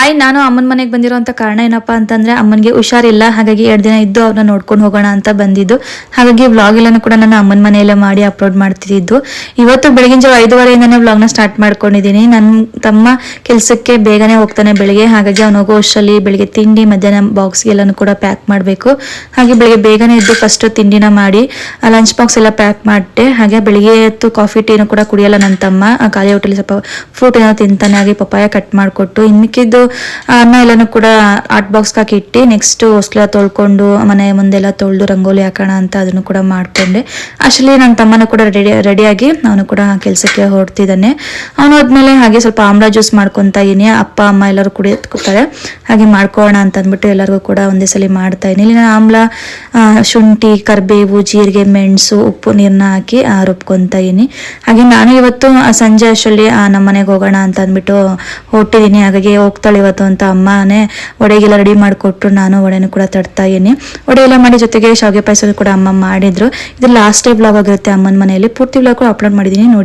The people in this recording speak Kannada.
ಹಾಯ್, ನಾನು ಅಮ್ಮನ ಮನೆಗೆ ಬಂದಿರೋಂಥ ಕಾರಣ ಏನಪ್ಪ ಅಂತಂದರೆ ಅಮ್ಮನಿಗೆ ಹುಷಾರಿಲ್ಲ. ಹಾಗಾಗಿ 2 ದಿನ ಇದ್ದು ಅವ್ರನ್ನ ನೋಡ್ಕೊಂಡು ಹೋಗೋಣ ಅಂತ ಬಂದಿದ್ದು. ಹಾಗಾಗಿ ವ್ಲಾಗ್ ಎಲ್ಲನೂ ಕೂಡ ನಾನು ಅಮ್ಮನ ಮನೆಯಲ್ಲೇ ಮಾಡಿ ಅಪ್ಲೋಡ್ ಮಾಡ್ತಿದ್ದು. ಇವತ್ತು ಬೆಳಗಿನ ಜಾವ 5:30ಇಂದನೇ ವ್ಲಾಗ್ನ ಸ್ಟಾರ್ಟ್ ಮಾಡ್ಕೊಂಡಿದ್ದೀನಿ. ನನ್ನ ತಮ್ಮ ಕೆಲಸಕ್ಕೆ ಬೇಗನೆ ಹೋಗ್ತಾನೆ ಬೆಳಿಗ್ಗೆ. ಹಾಗಾಗಿ ಅವ್ನು ಹೋಗೋ ಅಷ್ಟರಲ್ಲಿ ಬೆಳಿಗ್ಗೆ ತಿಂಡಿ, ಮಧ್ಯಾಹ್ನ ಬಾಕ್ಸ್ಗೆ ಎಲ್ಲನೂ ಕೂಡ ಪ್ಯಾಕ್ ಮಾಡಬೇಕು. ಹಾಗೆ ಬೆಳಿಗ್ಗೆ ಬೇಗನೆ ಇದ್ದು ಫಸ್ಟು ತಿಂಡಿನ ಮಾಡಿ ಲಂಚ್ ಬಾಕ್ಸ್ ಎಲ್ಲ ಪ್ಯಾಕ್ ಮಾಡಿದೆ. ಹಾಗೆ ಬೆಳಿಗ್ಗೆ ಎತ್ತು ಕಾಫಿ ಟೀನು ಕೂಡ ಕುಡಿಯಲ್ಲ ನನ್ನ ತಮ್ಮ. ಖಾಲಿ ಹೊಟ್ಟೆಲಿ ಸ್ವಲ್ಪ ಫ್ರೂಟ್ ಏನೋ ತಿಂತಾನೆ. ಹಾಗೆ ಪಪ್ಪಾಯ ಕಟ್ ಮಾಡಿಕೊಟ್ಟು ಇನ್ನು ಮಿಕ್ಕಿದ್ದು ಅನ್ನ ಎಲ್ಲನೂ ಕೂಡ ಆರ್ಟ್ ಬಾಕ್ಸ್ಗೆ ಹಾಕಿ ಇಟ್ಟು ನೆಕ್ಸ್ಟ್ ಹೊಸ್ಲೆಲ್ಲ ತೊಳ್ಕೊಂಡು ಮನೆ ಮುಂದೆಲ್ಲ ತೊಳೆದು ರಂಗೋಲಿ ಹಾಕೋಣ ಅಂತ ಅದನ್ನು ಕೂಡ ಮಾಡಿಕೊಂಡೆ. ಅಷ್ಟರಲ್ಲಿ ನನ್ನ ತಮ್ಮನೂ ಕೂಡ ರೆಡಿಯಾಗಿ ಅವನು ಕೂಡ ಕೆಲಸಕ್ಕೆ ಹೊರಡ್ತಿದ್ದಾನೆ. ಅವನು ಹೋದ್ಮೇಲೆ ಹಾಗೆ ಸ್ವಲ್ಪ ಆಮ್ಲ ಜ್ಯೂಸ್ ಮಾಡ್ಕೊತಾ ಇದ್ದೀನಿ. ಅಪ್ಪ ಅಮ್ಮ ಎಲ್ಲರೂ ಕುಡಿಯೋತಾರೆ. ಹಾಗೆ ಮಾಡ್ಕೊಳ್ಳೋಣ ಅಂತ ಅಂದ್ಬಿಟ್ಟು ಎಲ್ಲರಿಗೂ ಕೂಡ ಒಂದೇ ಸಲ ಮಾಡ್ತಾ ಇದ್ದೀನಿ. ಇಲ್ಲಿ ನಾನು ಆಮ್ಲ, ಶುಂಠಿ, ಕರಿಬೇವು, ಜೀರಿಗೆ, ಮೆಣಸು, ಉಪ್ಪು ನೀರನ್ನ ಹಾಕಿ ರುಬ್ಕೊತಾ ಇದ್ದೀನಿ. ಹಾಗೆ ನಾನು ಇವತ್ತು ಸಂಜೆ ಅಷ್ಟರಲ್ಲಿ ನಮ್ಮ ಮನೆಗೆ ಹೋಗೋಣ ಅಂತ ಅಂದ್ಬಿಟ್ಟು ಹೊರಟಿದ್ದೀನಿ. ಹಾಗಾಗಿ ಹೋಗ್ತಾಳೆ ಇವತ್ತು ಅಂತ ಅಮ್ಮನೇ ವಡೆಗೆಲ್ಲ ರೆಡಿ ಮಾಡಿಕೊಟ್ರು. ನಾನು ವಡೆನೂ ಕೂಡ ತಡ್ತಾ ಇದ್ದೀನಿ. ವಡೆ ಎಲ್ಲ ಮಾಡಿ ಜೊತೆಗೆ ಶಾವಿಗೆ ಪಾಯಸ ಕೂಡ ಅಮ್ಮ ಮಾಡಿದ್ರು. ಇದು ಲಾಸ್ಟ್ ಡೇ ವ್ಲಾಗ್ ಆಗಿರುತ್ತೆ ಅಮ್ಮನ ಮನೆಯಲ್ಲಿ. ಪೂರ್ತಿ ವ್ಲಾಗ್ ಕೂಡ ಅಪ್ಲೋಡ್ ಮಾಡಿದ್ದೀನಿ ನೋಡಿ.